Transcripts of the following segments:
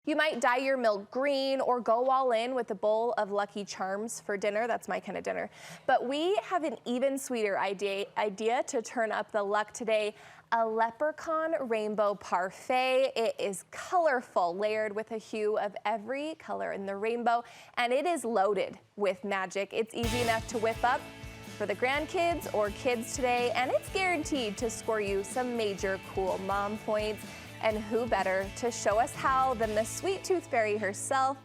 You might dye your milk green or go all in with a bowl of Lucky Charms for dinner. That's my kind of dinner. But we have an even sweeter idea to turn up the luck today. A Leprechaun Rainbow Parfait. It is colorful, layered with a hue of every color in the rainbow, and it is loaded with magic. It's easy enough to whip up for the grandkids or kids today, and it's guaranteed to score you some major cool mom points. And who better to show us how than the Sweet Tooth Fairy herself,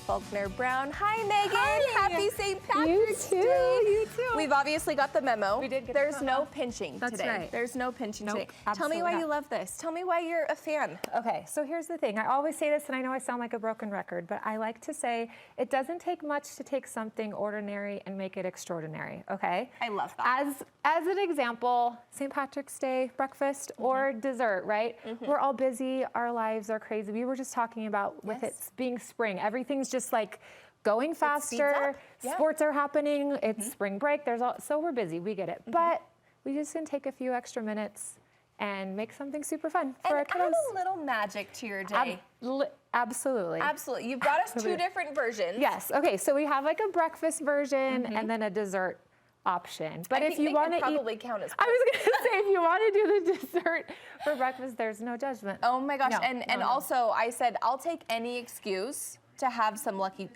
Faulkner Brown. Hi, Megan. Hi. Happy St. Patrick's Day. You too. We've obviously got the memo. We did get There's the memo. no pinching That's today. right. There's no pinching today. Absolutely Tell me why not. you love this. Tell me why you're a fan. Okay, so here's the thing. I always say this, and I know I sound like a broken record, but I like to say it doesn't take much to take something ordinary and make it extraordinary, okay? I love that. As an example, St. Patrick's Day breakfast or dessert, right? We're all busy, our lives are crazy. We were just talking about with it being spring, everything's just like going faster, sports are happening, it's spring break, so we're busy, we get it. But we just can take a few extra minutes and make something super fun for our kiddos. Add a little magic to your day. Absolutely. Absolutely. You've brought us two different versions. Yes. Okay. So we have like a breakfast version and then a dessert option. But if you want to probably count as. I was going to say, if you want to do the dessert for breakfast, there's no judgment. Oh my gosh! No, Also, I said I'll take any excuse to have some Lucky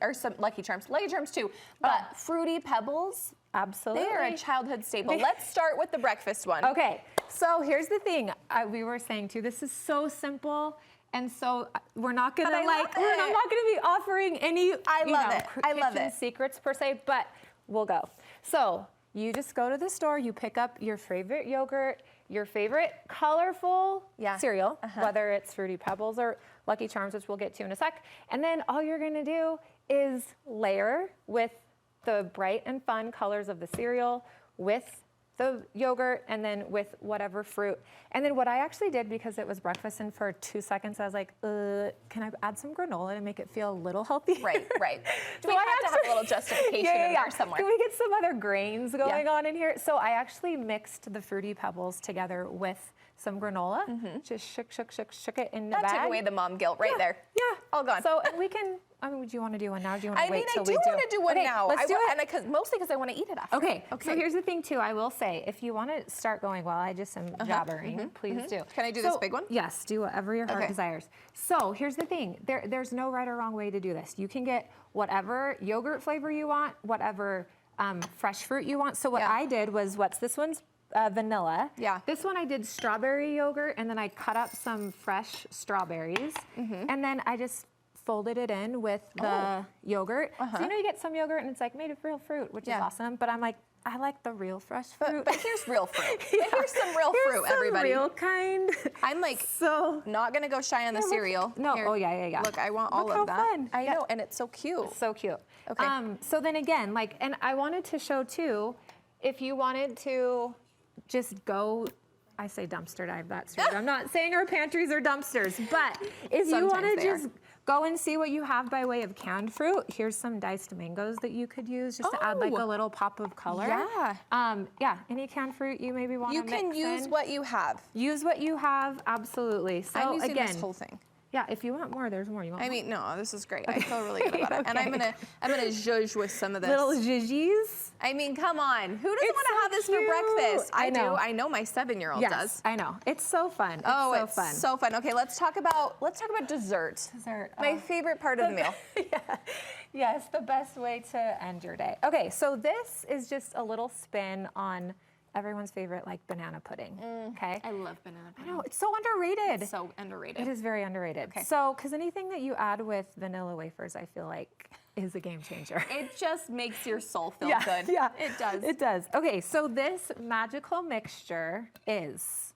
Charms too. But Fruity Pebbles. Absolutely. They are a childhood staple. Let's start with the breakfast one. Okay, so here's the thing. We were saying too, this is so simple, and so we're not gonna I'm not gonna be offering any kitchen secrets per se, but we'll go. So you just go to the store, you pick up your favorite yogurt, your favorite colorful cereal, whether it's Fruity Pebbles or Lucky Charms, which we'll get to in a sec, and then all you're gonna do is layer with the bright and fun colors of the cereal with the yogurt and then with whatever fruit. And then what I actually did, because it was breakfast and for 2 seconds I was like, can I add some granola to make it feel a little healthy? Right. Do we have to have a little justification in there somewhere? Can we get some other grains going on in here? So I actually mixed the Fruity Pebbles together with some granola. Just shook it in the bag. That took away the mom guilt right there. Yeah, all gone. So we can, would you want to do one now? Do you want to wait till we do? I do want to do one now. Let's do it. Mostly because I want to eat it after. Okay. So here's the thing too, I will say, if you want to start going while I just am jabbering, please do. Can I do this big one? Yes, do whatever your heart desires. So here's the thing, there's no right or wrong way to do this. You can get whatever yogurt flavor you want, whatever fresh fruit you want. So what I did was, this one's vanilla. Yeah. This one I did strawberry yogurt, and then I cut up some fresh strawberries, and then I just folded it in with the yogurt. So you get some yogurt and it's like made of real fruit, which is awesome. But I'm like, I like the real fresh fruit. But here's real fruit. Here's some real fruit, everybody. Real kind. I'm like, not gonna go shy on the cereal. No. Here. Oh yeah. Look, I want all of that. Fun. I know, and it's so cute. It's so cute. Okay. So then again, and I wanted to show too, if you wanted to just go, I say dumpster dive, that's rude. I'm not saying our pantries are dumpsters, but if you want to just go and see what you have by way of canned fruit, here's some diced mangoes that you could use just to add like a little pop of color. Yeah. Any canned fruit you maybe want to mix in. You can use what you have. Use what you have, absolutely. So I'm using again, this whole thing. Yeah, if you want more, there's more. You want more? No, this is great. I feel really good about it. And I'm gonna zhuzh with some of this. Little zhuzhies. Come on. Who doesn't want to have this for breakfast? I do. I know my 7-year-old does. I know. It's so fun. It's so fun. Okay, let's talk about dessert. My favorite part of the meal. Yes, the best way to end your day. Okay, so this is just a little spin on everyone's favorite banana pudding. Okay. I love banana pudding. I know, it's so underrated. It's so underrated. It is very underrated. Okay. So, because anything that you add with vanilla wafers, I feel like is a game changer. It just makes your soul feel good. Yeah, it does. It does. Okay, so this magical mixture it's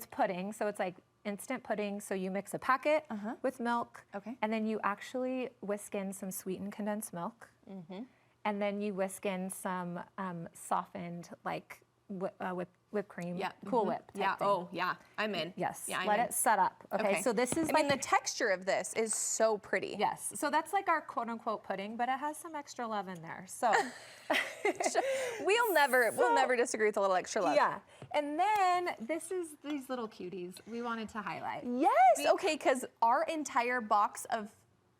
pudding. So it's like instant pudding. So you mix a packet with milk. Okay. And then you actually whisk in some sweetened condensed milk. And then you whisk in some softened whipped cream, Cool Whip type thing. Oh yeah, I'm in. Yes, yeah, let it set up. Okay, so this is the texture of this is so pretty. Yes, so that's like our quote unquote pudding, but it has some extra love in there. So we'll never disagree with a little extra love. Yeah, And then this is these little cuties we wanted to highlight. Yes, okay, because our entire box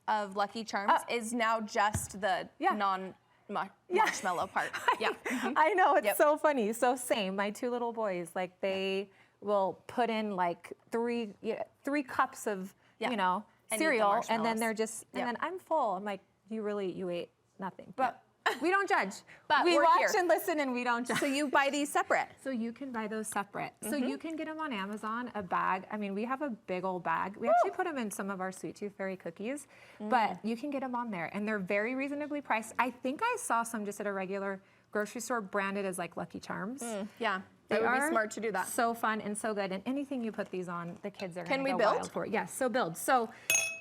of Lucky Charms is now just the non-marshmallow part. Yeah. I know, it's so funny. So same, my 2 little boys, like they will put in like 3 cups of, you know, cereal, and then they're just, and then I'm full. I'm like, you ate nothing. But we don't judge. But we we're watch here. and listen, and we don't judge. So you buy these separate. So you can buy those separate. So you can get them on Amazon, a bag. I mean, we have a big old bag. We actually put them in some of our Sweet Tooth Fairy cookies, but you can get them on there, and they're very reasonably priced. I think I saw some just at a regular grocery store branded as like Lucky Charms. Yeah, it would be smart to do that. So fun and so good, and anything you put these on, the kids are Can going to we go build? wild for it. Yes, so build. So,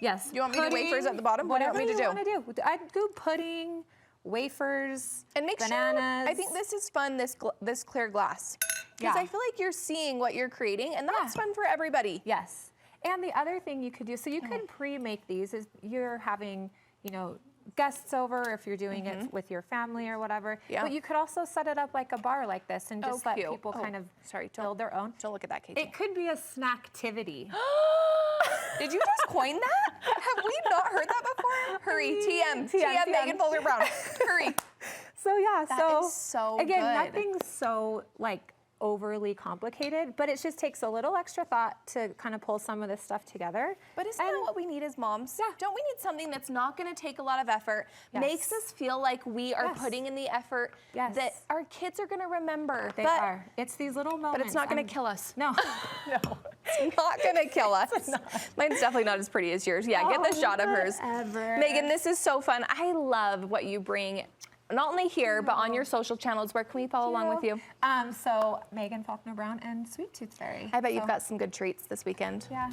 yes. You want me to do wafers at the bottom? What do you want me to do? Whatever you want to do. I'd do pudding, wafers, and make bananas. Sure, I think this is fun, this clear glass. Because I feel like you're seeing what you're creating, and that's fun for everybody. Yes. And the other thing you could do, so you could pre-make these, is you're having, you know, guests over, if you're doing it with your family or whatever. Yeah. But you could also set it up like a bar like this and just let people kind of build their own. Don't look at that, Katie. It could be a snacktivity. Did you just coin that? Have we not heard that before? Hurry, TM, Megan Faulkner Brown. Hurry. So yeah, that is so again, good. nothing's so like overly complicated, but it just takes a little extra thought to kind of pull some of this stuff together. But isn't that what we need as moms? Yeah. Don't we need something that's not going to take a lot of effort, makes us feel like we are putting in the effort that our kids are going to remember? They are. It's these little moments. But it's not going to kill us. No. No. It's not going to kill us. Mine's definitely not as pretty as yours. Yeah, get the shot of hers. Megan, this is so fun. I love what you bring. Not only here, but on your social channels. Where can we follow along with you? So Megan Faulkner Brown and Sweet Tooth Fairy. I bet you've got some good treats this weekend. Yeah.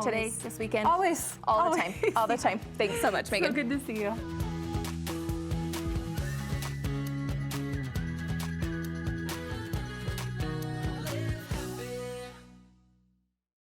Today, this weekend. Always. All the time. All the time. Thanks so much, Megan. So good to see you.